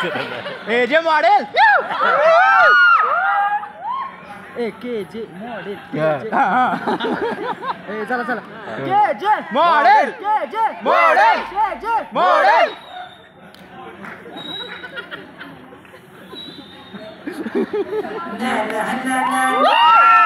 ए जे मॉडेल के जे मॉडेल चला चला के जे मॉडेल के जे मॉडेल के जे model Na na na na.